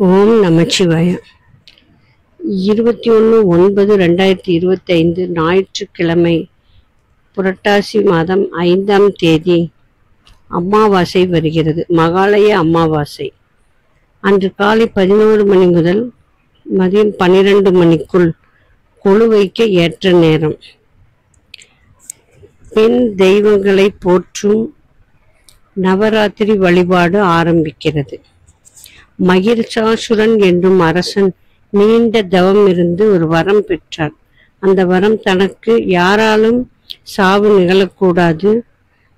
ஓம் நமச்சிவாய. 21/9/2025 ஞாயிற்றுக்கிழமை, புரட்டாசி மாதம் 5ஆம் தேதி அமாவாசை வருகிறது. மகாலய அமாவாசை அன்று காலை 11 மணி முதல் மதியம் 12 மணிக்குள் கொலு வைக்க ஏற்ற நேரம். பெண் தெய்வங்களை போற்றும் நவராத்திரி வழிபாடு ஆரம்பிக்கிறது. மகிஷாசுரன் என்னும் அரசன் நீண்ட தவம் இருந்து ஒரு வரம் பெற்றார். அந்த வரம் தனக்கு யாராலும் சாவு நிகழக்கூடாது,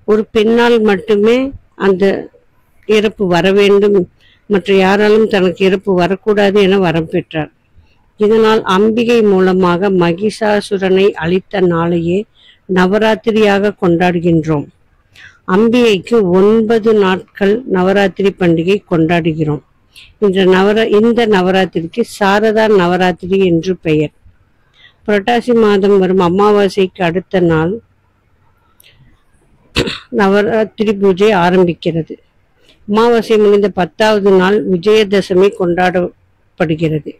ஒரு பெண்ணால் மட்டுமே அந்த இறப்பு வர வேண்டும், மற்ற யாராலும் தனக்கு இறப்பு வரக்கூடாது என வரம் பெற்றார். இதனால் அம்பிகை மூலமாக மகிஷாசுரனை அழித்த நாளையே நவராத்திரியாக கொண்டாடுகின்றோம். அம்பிகைக்கு 9 நாட்கள் நவராத்திரி பண்டிகை கொண்டாடுகிறோம். இந்த நவராத்திரிக்கு சாரதா நவராத்திரி என்று பெயர். புரட்டாசி மாதம் வரும் அமாவாசைக்கு அடுத்த நாள் நவராத்திரி பூஜை ஆரம்பிக்கிறது. அமாவாசை முடிந்த 10வது நாள் விஜயதசமி கொண்டாடப்படுகிறது.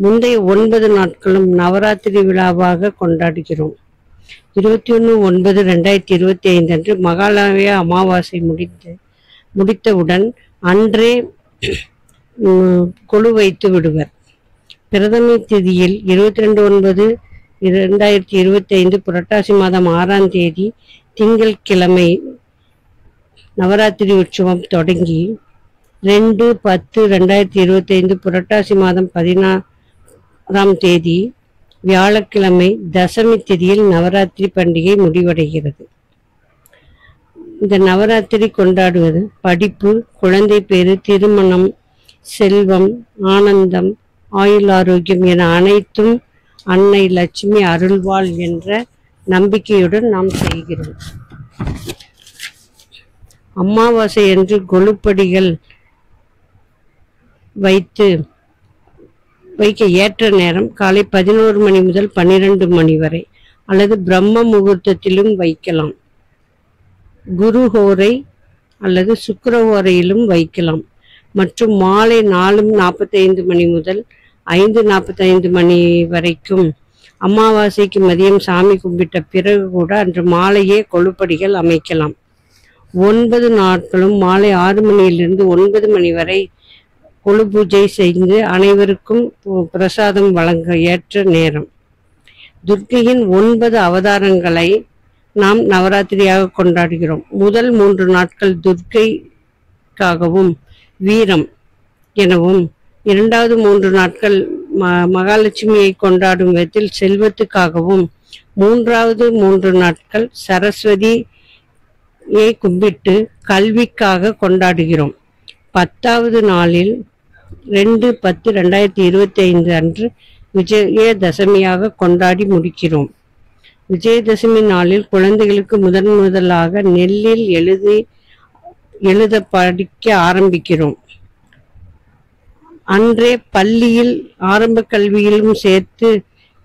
முந்தைய 9 நாட்களும் நவராத்திரி விழாவாக கொண்டாடுகிறோம். 21/9/2025 அன்று மகாலய அமாவாசை முடித்தவுடன் அன்றே கொலு வைத்து விடுவர். பிரதமை திதியில் 22/9/2025 புரட்டாசி மாதம் 6ஆம் தேதி திங்கள் கிழமை நவராத்திரி உற்சவம் தொடங்கி 2/10/2025 புரட்டாசி மாதம் 16ஆம் தேதி வியாழக்கிழமை தசமி திதியில் நவராத்திரி பண்டிகை முடிவடைகிறது. இந்த நவராத்திரி கொண்டாடுவது படிப்பு, குழந்தை பேறு, திருமணம், செல்வம், ஆனந்தம், ஆயுள் ஆரோக்கியம் என அனைத்தும் அன்னை லட்சுமி அருள்வாள் என்ற நம்பிக்கையுடன் நாம் செய்கிறோம். அமாவாசை என்று கொலுப்படிகள் வைக்க ஏற்ற நேரம் காலை 11 மணி முதல் 12 மணி வரை, அல்லது பிரம்ம முகூர்த்தத்திலும் வைக்கலாம். குருஹோரை அல்லது சுக்கிரஹோரையிலும் வைக்கலாம். மற்றும் மாலை 4:45 மணி முதல் 5:45 மணி வரைக்கும். அமாவாசைக்கு மதியம் சாமி கும்பிட்ட பிறகு கூட அன்று மாலையே கொலுப்படிகள் அமைக்கலாம். 9 நாட்களும் மாலை 6 மணியிலிருந்து 9 மணி வரை கொலு பூஜை செய்து அனைவருக்கும் பிரசாதம் வழங்க ஏற்ற நேரம். துர்க்கையின் 9 அவதாரங்களை நாம் நவராத்திரியாக கொண்டாடுகிறோம். முதல் 3 நாட்கள் துர்க்கைக்காகவும் வீரம் எனவும், 2வது 3 நாட்கள் மகாலட்சுமியை கொண்டாடும் விதத்தில் செல்வத்துக்காகவும், 3வது 3 நாட்கள் சரஸ்வதியை கும்பிட்டு கல்விக்காக கொண்டாடுகிறோம். 10வது நாளில் 2/10/2025 அன்று விஜயதசமியாக கொண்டாடி முடிக்கிறோம். விஜயதசமி நாளில் குழந்தைகளுக்கு முதலாக நெல்லில் எழுத படிக்க ஆரம்பிக்கிறோம். அன்றே பள்ளியில் ஆரம்ப கல்வியிலும் சேர்த்து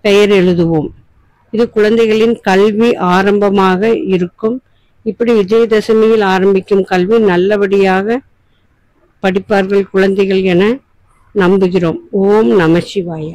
பெயர் எழுதுவோம். இது குழந்தைகளின் கல்வி ஆரம்பமாக இருக்கும். இப்படி விஜயதசமியில் ஆரம்பிக்கும் கல்வி நல்லபடியாக படிப்பார்கள் குழந்தைகள் என நம்புகிறோம். ஓம் நமசிவாய.